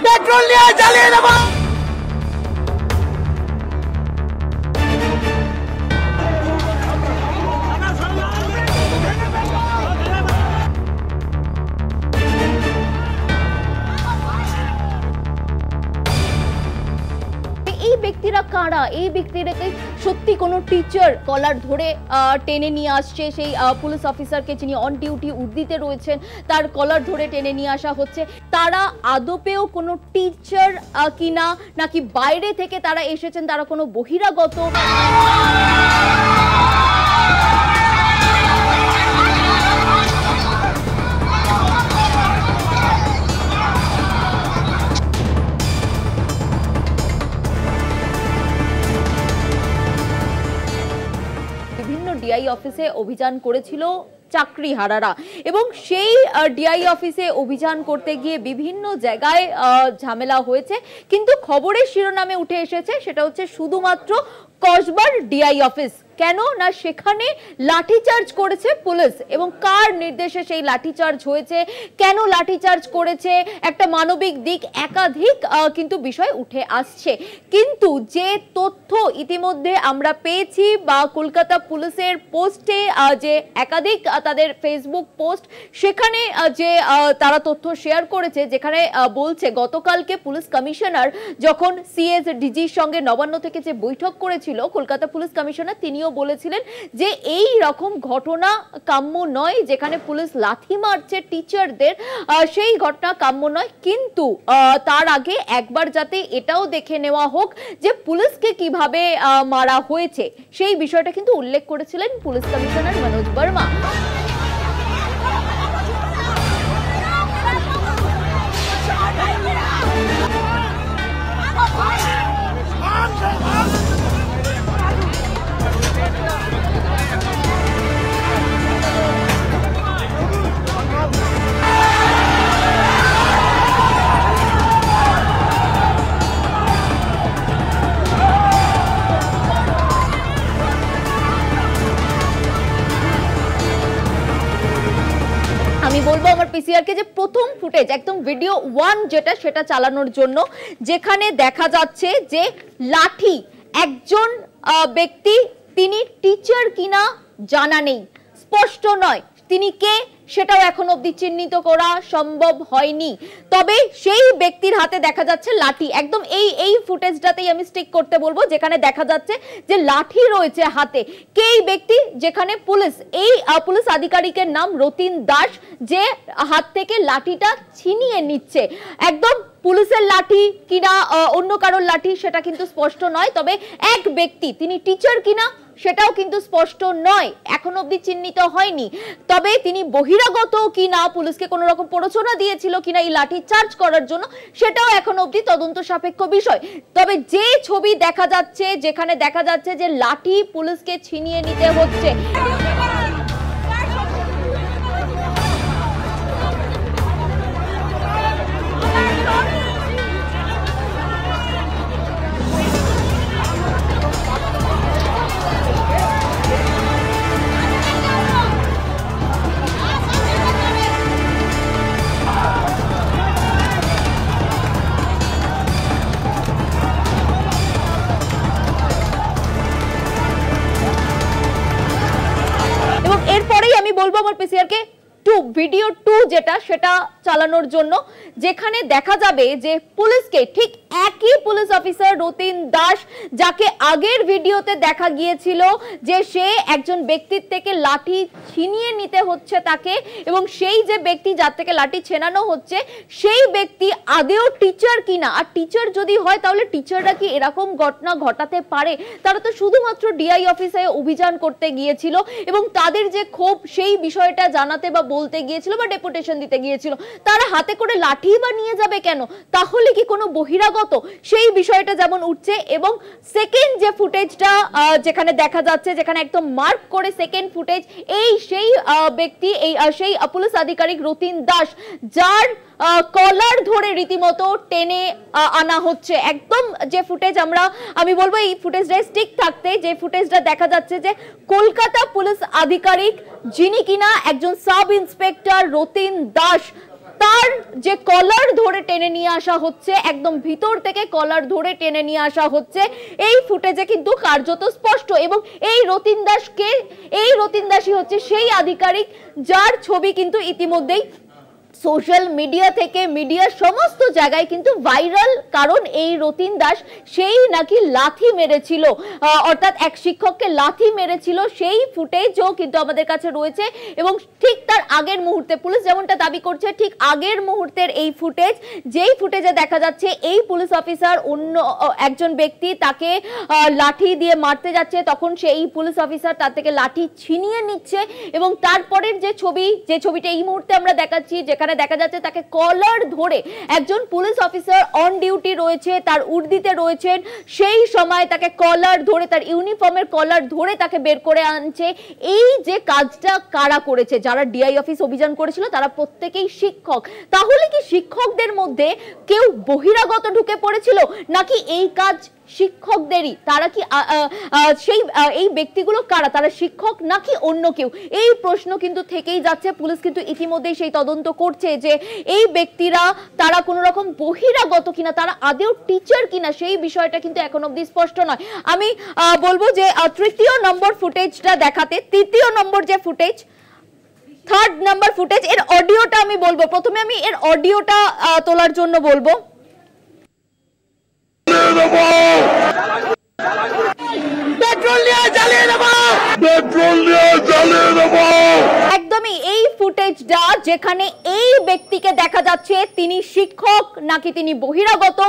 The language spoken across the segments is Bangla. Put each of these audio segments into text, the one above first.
পেট্রোল নিয়ে জ্বালিয়ে দেব। এই ব্যক্তিরা কারা? এই ব্যক্তিরাকে সত্যি কোনো টিচার কলার ধরে টেনে নিয়ে আসছে সেই পুলিশ অফিসারকে, যিনি অন ডিউটি উর্দিতে রয়েছেন, তার কলার ধরে টেনে নিয়ে আসা হচ্ছে। তারা আদপেও কোনো টিচার কিনা, নাকি বাইরে থেকে তারা এসেছেন, তারা কোনো বহিরাগত? ডিআই অফিসে অভিযান করেছিল চাকরিহারারা, এবং সেই ডিআই অফিসে অভিযান করতে গিয়ে বিভিন্ন জায়গায় ঝামেলা হয়েছে, কিন্তু খবরের শিরোনামে উঠে এসেছে সেটা হচ্ছে শুধুমাত্র কসবার ডিআই অফিস। কেন না সেখানে লাঠিচার্জ করেছে পুলিশ, এবং কার নির্দেশে সেই লাঠিচার্জ হয়েছে, কেন লাঠিচার্জ করেছে, একটা মানবিক দিক একাধিক কিন্তু বিষয় উঠে আসছে। কিন্তু যে তথ্য ইতিমধ্যে আমরা পেয়েছি, বা কলকাতা পুলিশের পোস্টে যে একাধিক তাদের ফেসবুক পোস্ট, সেখানে যে তারা তথ্য শেয়ার করেছে, যেখানে বলছে গতকালকে পুলিশ কমিশনার যখন সিএস ডিজির সঙ্গে নবান্ন থেকে যে বৈঠক করেছিল কলকাতা পুলিশ কমিশনার, তিনি বলেছিলেন যে এই রকম ঘটনা কাম্য নয়, যেখানে পুলিশ লাথি মারছে টিচারদের, সেই ঘটনা কাম্য নয়। কিন্তু তার আগে একবার যাতে এটাও দেখে নেওয়া হোক যে পুলিশকে কিভাবে মারা হয়েছে, সেই বিষয়টা কিন্তু উল্লেখ করেছিলেন পুলিশ কমিশনার মনোজ বর্মা। আমি বলবো আমার পিসিআর কে যে প্রথম ফুটেজ একদম ভিডিও 1 যেটা, সেটা চালানোর জন্য, যেখানে দেখা যাচ্ছে যে লাঠি একজন ব্যক্তি, তিনি টিচার কিনা জানা নেই, স্পষ্ট নয় তিনি কে সেটাও এখন অবধি চিহ্নিত করা সম্ভব হয়নি। তবে সেই ব্যক্তির হাতে দেখা যাচ্ছে লাঠি, একদম এই ফুটেজটাতেই আমি স্টিক করতে বলবো, যেখানে দেখা যাচ্ছে যে লাঠি রয়েছে হাতে। কে এই ব্যক্তি? যেখানে পুলিশ আধিকারিকের নাম রতিন দাস, যে হাত থেকে লাঠিটা ছিনিয়ে নিচ্ছে। একদম পুলিশের লাঠি কিনা অন্য কারোর লাঠি সেটা কিন্তু স্পষ্ট নয়, তবে এক ব্যক্তি, তিনি টিচার কিনা সেটাও কিন্তু স্পষ্ট নয়, এখন অবধি চিহ্নিত হয়নি। তবে তিনি বহিরাগত কিনা, পুলিশকে কোনো রকম প্ররোচনা দিয়েছিল কিনা এই লাঠি চার্জ করার জন্য, সেটাও এখন অবধি তদন্ত সাপেক্ষ বিষয়। তবে যে ছবি দেখা যাচ্ছে, যেখানে দেখা যাচ্ছে যে লাঠি পুলিশকে ছিনিয়ে নিতে হচ্ছে, আমি বলবো আমার পিসিআর কে ভিডিও 2 যেটা, সেটা চালানোর জন্য, যেখানে দেখা যাবে যে পুলিশকে ঠিক একই পুলিশ অফিসার রতিন দাস, যাকে আগের ভিডিওতে দেখা গিয়েছিল যে সে একজন ব্যক্তির থেকে লাঠি ছিনিয়ে নিতে হচ্ছে তাকে, এবং সেই যে ব্যক্তি যার থেকে লাঠি ছেনানো হচ্ছে সেই ব্যক্তি আদেও টিচার কিনা, আর টিচার যদি হয় তাহলে টিচাররা কি এরকম ঘটনা ঘটাতে পারে? তারা তো শুধুমাত্র ডিআই অফিসে অভিযান করতে গিয়েছিল, এবং তাদের যে ক্ষোভ সেই বিষয়টা জানাতে বা বলতে গিয়েছিল বা ডেপুটেশন দিতে গিয়েছিল, তারা হাতে করে লাঠি বা নিয়ে যাবে কেন? তাহলে কি কোনো বহিরাগত? সেই বিষয়টা যেমন উঠছে। এবং সেকেন্ড যে ফুটেজটা যেখানে দেখা যাচ্ছে, যেখানে একদম মার্ক করে সেকেন্ড ফুটেজ, সেই ব্যক্তি, সেই পুলিশ আধিকারিক রতিন দাস, যার কলার ধরে রীতিমতো টেনে আনা হচ্ছে। একদম যে ফুটেজ আমি বলবো এই ফুটেজটা স্টিক থাকতে, যে ফুটেজটা দেখা যাচ্ছে যে কলকাতা পুলিশ আধিকারিক, যিনি কিনা একজন সাব ইন্সপেক্টর রতিন দাস, তার যে কলার ধরে টেনে নিয়ে আসা হচ্ছে, একদম ভিতর থেকে কলার ধরে টেনে নিয়ে আসা হচ্ছে, এই ফুটেজে কিন্তু কার্যত স্পষ্ট। এবং এই রতিন দাসকে, এই রতিন দাসই হচ্ছে সেই আধিকারিক যার ছবি কিন্তু ইতিমধ্যেই সোশ্যাল মিডিয়া থেকে মিডিয়ার সমস্ত জায়গায় কিন্তু ভাইরাল। কারণ এই রতিন দাস সেই নাকি লাথি মেরেছিল, অর্থাৎ এক শিক্ষককে লাথি মেরেছিল, সেই ফুটেজও কিন্তু আমাদের কাছে রয়েছে। এবং ঠিক তার আগের মুহূর্তে পুলিশ যেমনটা দাবি করছে, ঠিক আগের মুহূর্তের এই ফুটেজ, যেই ফুটেজে দেখা যাচ্ছে এই পুলিশ অফিসার অন্য একজন ব্যক্তি তাকে লাঠি দিয়ে মারতে যাচ্ছে, তখন সেই পুলিশ অফিসার তার থেকে লাঠি ছিনিয়ে নিচ্ছে। এবং তারপরের যে ছবি, যে ছবিটা এই মুহূর্তে আমরা দেখাচ্ছি, যেখানে দেখা যাচ্ছে তাকে কলার ধরে একজন পুলিশ অফিসার অন ডিউটি রয়েছে, তার উর্দিতে রয়েছেন, সেই সময় তাকে কলার ধরে, তার ইউনিফর্মের কলার ধরে তাকে বের করে আনছে। এই যে কাজটা কারা করেছে, যারা ডিআই অফিস অভিযান করেছিল তারা প্রত্যেকেই শিক্ষক। তাহলে কি শিক্ষকদের মধ্যে কেউ বহিরাগত ঢুকে পড়েছিল, নাকি এই কাজ শিক্ষকদেরই? তারা কি সেই এই ব্যক্তিগুলো কারা, তারা শিক্ষক নাকি অন্য কেউ? এই প্রশ্ন কিন্তু থেকেই যাচ্ছে। পুলিশ কিন্তু ইতিমধ্যেই সেই তদন্ত করছে যে এই ব্যক্তিরা তারা কোনো রকম বহিরাগত কিনা, তারা আদৌ টিচার কিনা, সেই বিষয়টা কিন্তু এখন অবধি স্পষ্ট নয়। আমি বলবো যে তৃতীয় নম্বর ফুটেজটা দেখাতে, তৃতীয় নম্বর যে ফুটেজ, থার্ড নাম্বার ফুটেজ, এর অডিওটা আমি বলবো। প্রথমে আমি এর অডিওটা তোলার জন্য বলবো। একদমই এই ফুটেজটা যেখানে এই ব্যক্তিকে দেখা যাচ্ছে তিনি শিক্ষক নাকি তিনি বহিরাগত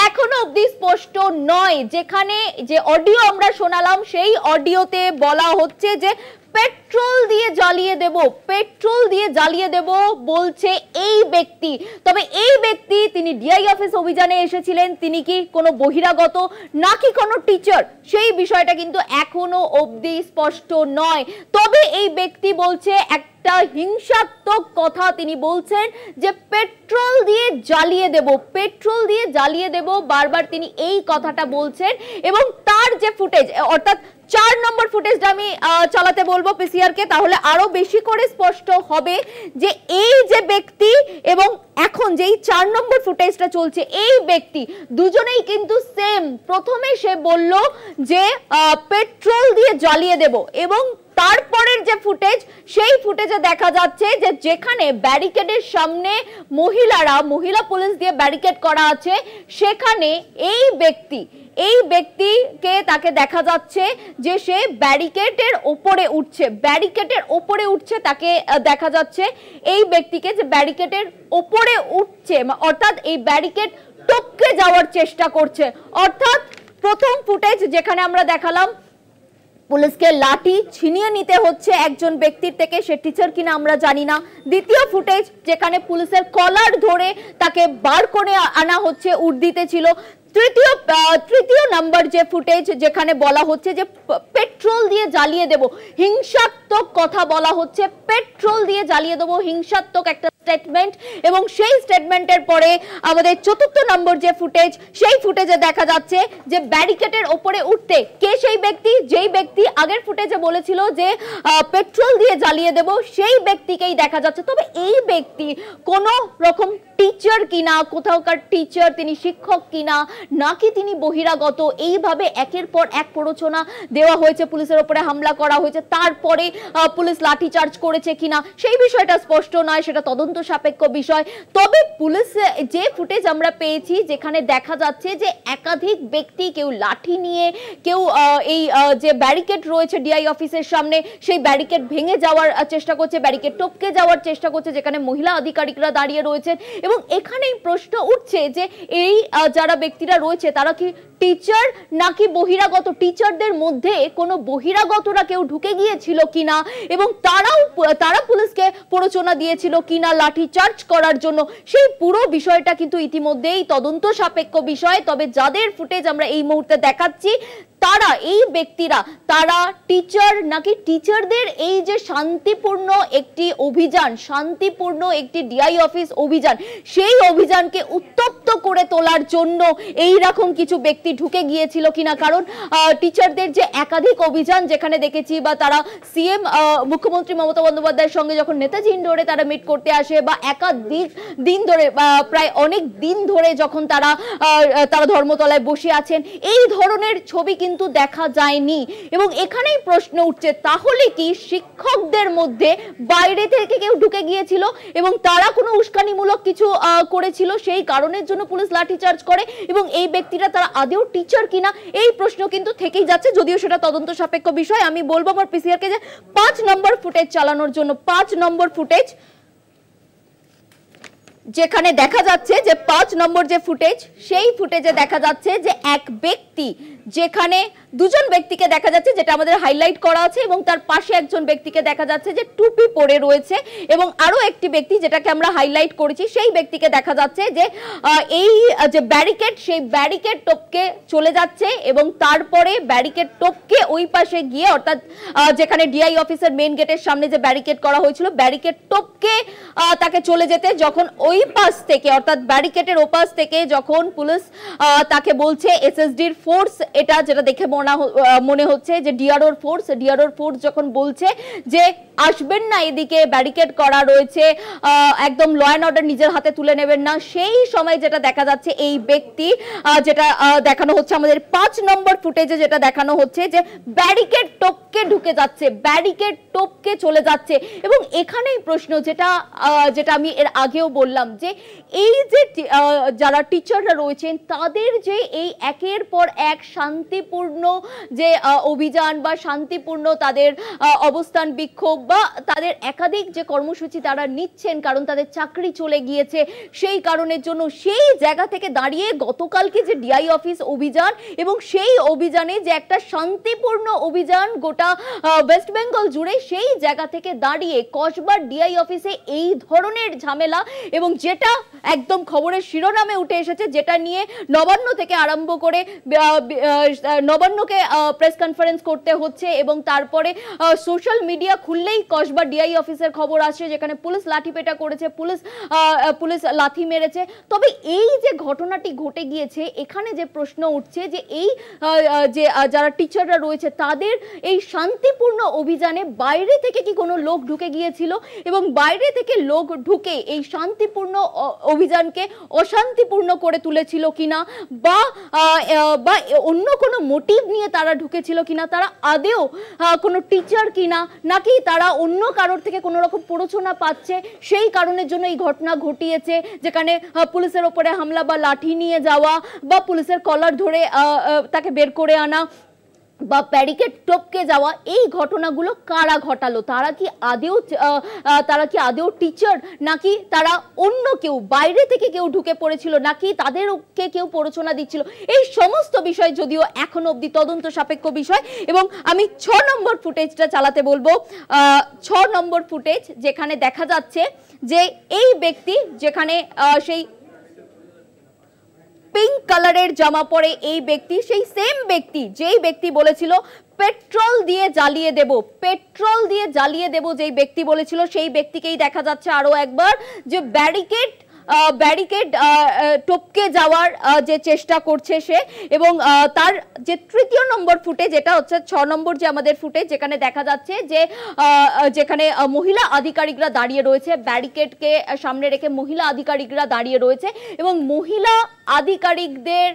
এখনো অবধি স্পষ্ট নয়। যেখানে যে অডিও আমরা শোনালাম, সেই অডিওতে বলা হচ্ছে যে পেট্রোল দিয়ে জ্বালিয়ে দেব, পেট্রোল দিয়ে জ্বালিয়ে দেব বলছে এই ব্যক্তি। তবে এই ব্যক্তি তিনি ডিআই অফিস অভিযানে এসেছিলেন, তিনি কি কোনো বহিরাগত নাকি কোনো টিচার, সেই বিষয়টা কিন্তু এখনো অবধি স্পষ্ট নয়। তবে এই ব্যক্তি বলছে একটা হিংসাত্মক কথা, তিনি বলছেন যে পেট্রোল দিয়ে জ্বালিয়ে দেব, পেট্রোল দিয়ে জ্বালিয়ে দেব, বারবার তিনি এই কথাটা বলছেন। এবং তার যে ফুটেজ, অর্থাৎ 4 নম্বর ফুটেজটা আমি চালাতে বলবো পিসিআর কে, তাহলে আরো বেশি করে স্পষ্ট হবে যে এই যে ব্যক্তি এবং এখন যেই 4 নম্বর ফুটেজটা চলছে, এই ব্যক্তি দুজনেই কিন্তু সেম। প্রথমে সে বলল যে পেট্রোল দিয়ে জ্বালিয়ে দেব, এবং তারপরের যে ফুটেজ, সেই ফুটেজে দেখা যাচ্ছে যে যেখানে ব্যারিকেডের সামনে মহিলা পুলিশ দিয়ে ব্যারিকেড করা আছে, সেখানে এই ব্যক্তিকে তাকে দেখা যাচ্ছে যে সে ব্যারিকেডের উপরে উঠছে, ব্যারিকেডের উপরে উঠছে, তাকে দেখা যাচ্ছে এই ব্যক্তিকে যে ব্যারিকেডের উপরে উঠছে, অর্থাৎ এই ব্যারিকেড টপকে যাওয়ার চেষ্টা করছে। অর্থাৎ প্রথম ফুটেজ যেখানে আমরা দেখালাম পুলিশকে লাঠি ছিনিয়ে নিতে হচ্ছে একজন ব্যক্তির থেকে, সে টিচার কিনা আমরা জানি না। দ্বিতীয় ফুটেজ যেখানে পুলিশের কলার ধরে তাকে বার করে আনা হচ্ছে, উর্দিতে ছিল। তৃতীয় নাম্বার যে ফুটেজ যেখানে বলা হচ্ছে যে পেট্রোল দিয়ে জ্বালিয়ে দেব, হিংসাত্মক কথা বলা হচ্ছে, পেট্রোল দিয়ে জ্বালিয়ে দেব, হিংসাত্মক একটা স্টেটমেন্ট। এবং সেই স্টেটমেন্টের পরে আমাদের চতুর্থ নম্বর যে ফুটেজ, সেই ফুটেজে দেখা যাচ্ছে যে ব্যারিকেডের উপরে উঠতে কে সেই ব্যক্তি, যেই ব্যক্তি আগের ফুটেজে বলেছিল যে পেট্রোল দিয়ে জ্বালিয়ে দেব, সেই ব্যক্তিকেই দেখা যাচ্ছে। তবে এই ব্যক্তি কোন রকম টিচার কিনা, কোথাওকার টিচার, তিনি শিক্ষক কিনা নাকি তিনি বহিরাগত, এইভাবে একের পর এক প্ররোচনা দেওয়া হয়েছে, পুলিশের উপরে হামলা করা হয়েছে, তারপরে পুলিশ লাঠি চার্জ করেছে কিনা সেই বিষয়টা স্পষ্ট নয়, সেটা তদন্ত সাপেক্ষ বিষয়। তবে পুলিশ যে ফুটেজ আমরা পেয়েছি যেখানে দেখা যাচ্ছে যে একাধিক ব্যক্তি, কেউ লাঠি নিয়ে, কেউ এই যে ব্যারিকেড রয়েছে ডিআই অফিসের সামনে, সেই ব্যারিকেড ভেঙে যাওয়ার চেষ্টা করছে, ব্যারিকেড টপকে যাওয়ার চেষ্টা করছে, যেখানে মহিলা আধিকারিকরা দাঁড়িয়ে রয়েছেন। এবং এখানেই প্রশ্ন উঠছে যে এই যারা ব্যক্তিরা রয়েছে তারা কি টিচার নাকি বহিরাগত, টিচারদের মধ্যে কোনো বহিরাগতরা কেউ ঢুকে গিয়েছিল কিনা, এবং তারা পুলিশকে প্ররোচনা দিয়েছিল কিনা লাঠি চার্জ করার জন্য, সেই পুরো বিষয়টা কিন্তু ইতিমধ্যেই তদন্ত সাপেক্ষ বিষয়। তবে যাদের ফুটেজ আমরা এই মুহূর্তে দেখাচ্ছি তারা এই ব্যক্তিরা তারা টিচার নাকি টিচারদের এই যে শান্তিপূর্ণ একটি অভিযান, শান্তিপূর্ণ একটি ডিআই অফিস অভিযান, সেই অভিযানকে উত্তপ্ত করে তোলার জন্য এই রকম কিছু ব্যক্তি ঢুকে গিয়েছিল কিনা। কারণ টিচারদের যে একাধিক অভিযান যেখানে দেখেছি বা তারা সিএম মুখ্যমন্ত্রী মমতা বন্দ্যোপাধ্যায়ের সঙ্গে যখন নেতাজি ইন্ডোরে তারা মিট করতে আসে বা একাধিক দিন ধরে প্রায় অনেক দিন ধরে যখন তারা ধর্মতলায় বসে আছেন, এই ধরনের ছবি কিন্তু দেখা যায়নি। এবং এখানেই প্রশ্ন উঠছে, তাহলে কি শিক্ষকদের মধ্যে বাইরে থেকে কেউ ঢুকে গিয়েছিল এবং তারা কোনো উস্কানিমূলক কিছু করেছিল, সেই কারণের জন্য পুলিশ লাঠিচার্জ করে এবং এই ব্যক্তিরা তারা আদেও টিচার কিনা, এই প্রশ্ন কিন্তু থেকেই যাচ্ছে। যদিও সেটা তদন্ত সাপেক্ষ বিষয়। আমি বলবো আমার পিসিআর কে যে 5 নম্বর ফুটেজ চালানোর জন্য। 5 নম্বর ফুটেজ যেখানে দেখা যাচ্ছে যে 5 নম্বর যে ফুটেজ, সেই ফুটেজে দেখা যাচ্ছে যে এক ব্যক্তি, যেখানে দুজন ব্যক্তিকে দেখা যাচ্ছে যেটা আমাদের হাইলাইট করা আছে এবং তার পাশে একজন ব্যক্তিকে দেখা যাচ্ছে যে টুপি পরে রয়েছে এবং আরো একটি ব্যক্তি যেটাকে আমরা হাইলাইট করেছি সেই ব্যক্তিকে দেখা যাচ্ছে যে এই যে ব্যারিকেড, সেই ব্যারিকেড টপকে চলে যাচ্ছে এবং তারপরে ব্যারিকেড টপকে ওই পাশে গিয়ে, অর্থাৎ যেখানে ডিআই অফিসের মেইন গেটের সামনে যে ব্যারিকেড করা হয়েছিল, ব্যারিকেড টপকে তাকে চলে যেতে, যখন ওই পাশ থেকে অর্থাৎ ব্যারিকেডের ওপাশ থেকে যখন পুলিশ তাকে বলছে এসএসডির ফোর্স, এটা যেটা দেখে মনে হচ্ছে যে ডিআরওর ফোর্স যখন বলছে যে আসবেন না, এদিকে ব্যারিকেড করা রয়েছে, একদম ল অ্যান্ড অর্ডার নিজের হাতে তুলে নেবেন না, সেই সময় যেটা দেখা যাচ্ছে এই ব্যক্তি, যেটা দেখানো হচ্ছে আমাদের 5 নম্বর ফুটেজে, যেটা দেখানো হচ্ছে যে ব্যারিকেড টপকে ঢুকে যাচ্ছে, ব্যারিকেড টপকে চলে যাচ্ছে। এবং এখানেই প্রশ্ন, যেটা আমি এর আগেও বললাম, যে এই যে যারা টিচাররা রয়েছেন তাদের যে এই একের পর এক শান্তিপূর্ণ যে অভিযান বা শান্তিপূর্ণ তাদের অবস্থান বিক্ষোভ বা তাদের একাধিক যে কর্মসূচি তারা নিচ্ছেন, কারণ তাদের চাকরি চলে গিয়েছে, সেই কারণের জন্য সেই জায়গা থেকে দাঁড়িয়ে গতকালকে যে ডিআই অফিস অভিযান এবং সেই অভিযানে যে একটা শান্তিপূর্ণ অভিযান গোটা ওয়েস্ট বেঙ্গল জুড়ে, সেই জায়গা থেকে দাঁড়িয়ে কসবার ডিআই অফিসে এই ধরনের ঝামেলা, এবং যেটা একদম খবরের শিরোনামে উঠে এসেছে, যেটা নিয়ে নবান্ন থেকে আরম্ভ করে নবান্নকে প্রেস কনফারেন্স করতে হচ্ছে এবং তারপরে সোশ্যাল মিডিয়া খুললেই কসবা ডিআই অফিসের খবর আসে, যেখানে পুলিশ লাঠিপেটা করেছে, পুলিশ লাথি মেরেছে। তবে এই যে ঘটনাটি ঘটে গিয়েছে, এখানে যে প্রশ্ন উঠছে যে এই যে যারা টিচাররা রয়েছে তাদের এই শান্তিপূর্ণ অভিযানে বাইরে থেকে কি কোনো লোক ঢুকে গিয়েছিল এবং বাইরে থেকে লোক ঢুকে এই শান্তিপূর্ণ অভিযানকে অশান্তিপূর্ণ করে তুলেছিল কিনা, বা অন্য কোনো মোটিভ নিয়ে তারা ঢুকেছিল কিনা, তারা আদেও কোনো টিচার কিনা, নাকি তারা অন্য কারোর থেকে কোনো রকম প্ররোচনা পাচ্ছে, সেই কারণের জন্য এই ঘটনা ঘটিয়েছে, যেখানে পুলিশের ওপরে হামলা বা লাঠি নিয়ে যাওয়া বা পুলিশের কলার ধরে তাকে বের করে আনা বা ব্যারিকেড টপকে যাওয়া, এই ঘটনাগুলো কারা ঘটালো? তারা কি আদেও টিচার, নাকি তারা অন্য কেউ, বাইরে থেকে কেউ ঢুকে পড়েছিল, নাকি তাদেরকে কেউ প্ররোচনা দিচ্ছিল? এই সমস্ত বিষয় যদিও এখনো অবধি তদন্ত সাপেক্ষ বিষয়। এবং আমি 6 নম্বর ফুটেজটা চালাতে বলবো। 6 নম্বর ফুটেজ যেখানে দেখা যাচ্ছে যে এই ব্যক্তি, যেখানে সেই পিঙ্ক কালারের জামা পরে এই ব্যক্তি, সেই সেম ব্যক্তি যেই ব্যক্তি বলেছিল পেট্রোল দিয়ে জ্বালিয়ে দেব, যেই ব্যক্তি বলেছিল, সেই ব্যক্তিকেই দেখা যাচ্ছে আরো একবার যে ব্যারিকেড টপকে যাওয়ার যে চেষ্টা করছে সে। এবং তার যে 3য় নম্বর ফুটেজ, এটা হচ্ছে 6 নম্বর যে আমাদের ফুটেজ, যেখানে দেখা যাচ্ছে যে যেখানে মহিলা আধিকারিকরা দাঁড়িয়ে রয়েছে, ব্যারিকেডকে সামনে রেখে মহিলা আধিকারিকরা দাঁড়িয়ে রয়েছে এবং মহিলা আধিকারিকদের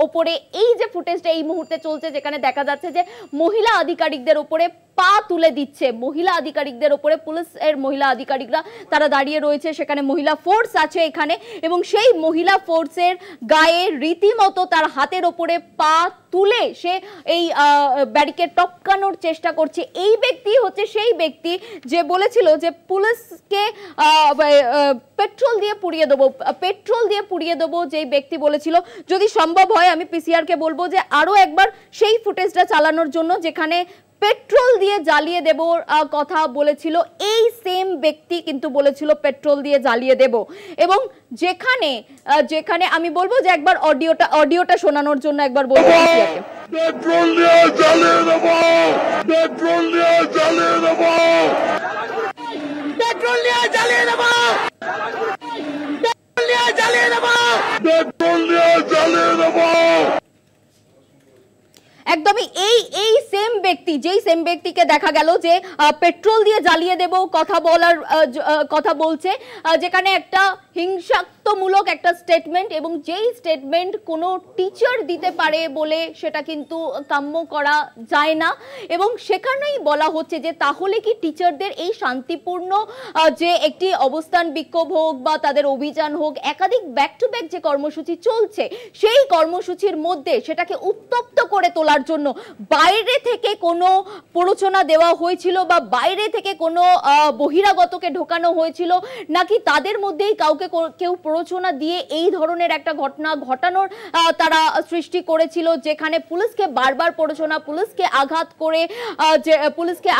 ওপরে এই যে ফুটেজটা এই মুহূর্তে চলছে, যেখানে দেখা যাচ্ছে যে মহিলা আধিকারিকদের ওপরে পা তুলে দিচ্ছে, মহিলা আধিকারিকদের ওপরে পুলিশের মহিলা আধিকারিকরা তারা দাঁড়িয়ে রয়েছে, সেখানে মহিলা ফোর্স আছে এখানে, এবং সেই মহিলা ফোর্সের গায়ে রীতিমতো তার হাতের ওপরে পা তুলে সে এই ব্যারিকেড টপকানোর চেষ্টা করছে। এই ব্যক্তি হচ্ছে সেই ব্যক্তি যে বলেছিল যে পুলিশকে পেট্রোল দিয়ে পুড়িয়ে দেবো, যেই ব্যক্তি বলেছিল। যদি সম্ভব হয় আমি পিসিআর কে বলবো যে আরো একবার সেই ফুটেজটা চালানোর জন্য, যেখানে পেট্রোল দিয়ে জ্বালিয়ে দেব কথা বলেছিল এই সেম ব্যক্তি, কিন্তু বলেছিল পেট্রোল দিয়ে জ্বালিয়ে দেব। এবং যেখানে যেখানে আমি বলবো যে একবার অডিওটা শোনানোর জন্য একবার বলবো পিসিআর কে। পেট্রোল দিয়ে জ্বালিয়ে দেব, পেট্রোল দিয়ে জ্বালিয়ে দেব, পেট্রোল দিয়ে জ্বালিয়ে দেব, পেট্রোল দিয়ে জ্বালিয়ে দেব, পেট্রোল দিয়ে জ্বালিয়ে দেব। একদমই এই সেম ব্যক্তি, যেই সেম ব্যক্তিকে দেখা গেল যে পেট্রোল দিয়ে জ্বালিয়ে দেব কথা বলছে, যেখানে একটা হিংসাত্মমূলক একটা স্টেটমেন্ট, এবং যেই স্টেটমেন্ট কোনো টিচার দিতে পারে বলে সেটা কিন্তু কাম্য করা যায় না। এবং সেখানেই বলা হচ্ছে যে তাহলে কি টিচারদের এই শান্তিপূর্ণ যে একটি অবস্থান বিক্ষোভ হোক বা তাদের অভিযান হোক, একাধিক ব্যাক টু ব্যাক যে কর্মসূচি চলছে, সেই কর্মসূচির মধ্যে সেটাকে উত্তপ্ত করে তোলার জন্য বাইরে থেকে কোনো প্ররোচনা দেওয়া হয়েছিল বা বাইরে থেকে কোনো বহিরাগতকে ঢোকানো হয়েছিল, নাকি তাদের মধ্যেই কাউকে কেউ প্ররোচনা দিয়ে এই ধরনের একটা ঘটনা ঘটানোর তারা সৃষ্টি করেছিল, যেখানে পুলিশকে বারবার প্ররোচনা, পুলিশকে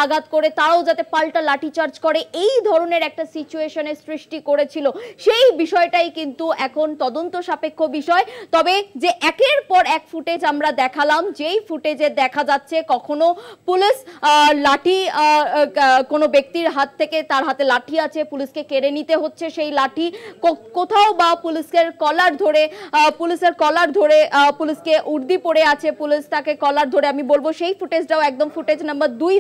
আঘাত করে তারাও যাতে পাল্টা লাঠিচার্জ করে, এই ধরনের একটা সিচুয়েশনের সৃষ্টি করেছিল। সেই বিষয়টাই কিন্তু এখন তদন্ত সাপেক্ষ বিষয়। তবে যে একের পর এক ফুটেজ আমরা দেখালাম, যেই ফুটেজে দেখা যাচ্ছে কখনো পুলিশ লাঠি, কোনো ব্যক্তির হাত থেকে, তার হাতে লাঠি আছে, পুলিশকে কেড়ে নিতে হচ্ছে সেই লাঠি, কোথাও বা পুলিশের কলার ধরে পুলিশকে উর্দি পড়ে আছে, পুলিশ তাকে কলার ধরে, আমি বলবো সেই ফুটেজটাও একদম ফুটেজ নাম্বার 2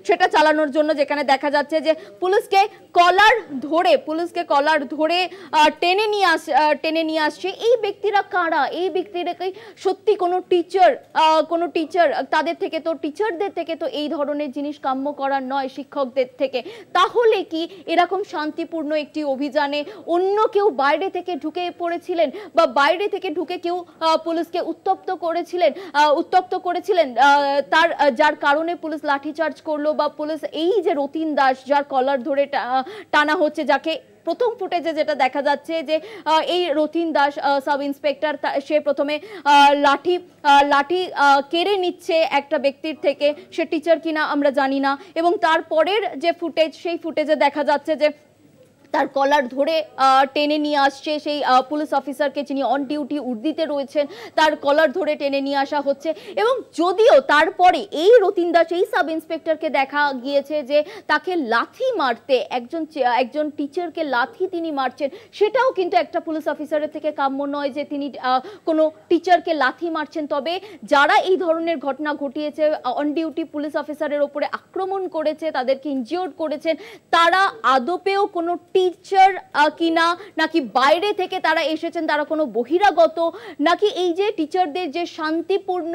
সেটা চালানোর জন্য, যেখানে দেখা যাচ্ছে যে পুলিশকে কলার ধরে টেনে নিয়ে আসছে। এই ব্যক্তিরা কারা? এই ব্যক্তিরা কি সত্যি কোনো টিচার? টিচারদের থেকে তো এই ধরনের জিনিস কাম্য করার নয়, শিক্ষকদের থেকে। তাহলে কি এরকম শান্তিপূর্ণ একটি অভিযানে অন্য কেউ বাইরে থেকে ঢুকে পড়েছিলেন, বা বাইরে থেকে ঢুকে কেউ পুলিশকে উত্তপ্ত করেছিলেন, যার কারণে পুলিশ লাঠিচার্জ করলো, বা পুলিশ এই যে রতিন দাস, যার কলার ধরে টানা হচ্ছে, যাকে প্রথম ফুটেজে যেটা দেখা যাচ্ছে যে এই রতিন দাস সাব ইন্সপেক্টর, সে প্রথমে লাঠি কেড়ে নিচ্ছে একটা ব্যক্তির থেকে, সে টিচার কিনা আমরা জানি না। এবং তারপরের যে ফুটেজ, সেই ফুটেজে দেখা যাচ্ছে যে তার কলার ধরে টেনে নিয়ে আসছে সেই পুলিশ অফিসারকে, যিনি অন ডিউটি উর্দিতে রয়েছেন, তার কলার ধরে টেনে নিয়ে আসা হচ্ছে। এবং যদিও তারপরে এই রতিন দাস, এই সাব ইন্সপেক্টরকে দেখা গিয়েছে যে তাকে লাথি মারতে, একজন টিচারকে লাথি তিনি মারছেন, সেটাও কিন্তু একটা পুলিশ অফিসারের থেকে কাম্য নয় যে তিনি কোনো টিচারকে লাথি মারছেন। তবে যারা এই ধরনের ঘটনা ঘটিয়েছে, অন ডিউটি পুলিশ অফিসারের ওপরে আক্রমণ করেছে, তাদেরকে ইনজিওর্ড করেছেন, তারা আদপেও কোনো টিচার কিনা, নাকি বাইরে থেকে তারা এসেছেন, তারা কোনো বহিরাগত, নাকি এই যে টিচারদের যে শান্তিপূর্ণ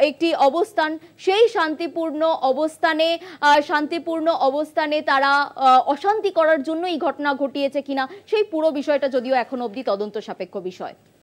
একটি অবস্থান, সেই শান্তিপূর্ণ অবস্থানে তারা অশান্তি করার জন্য এই ঘটনা ঘটিয়েছে কিনা, সেই পুরো বিষয়টা যদিও এখন অবধি তদন্ত সাপেক্ষ বিষয়।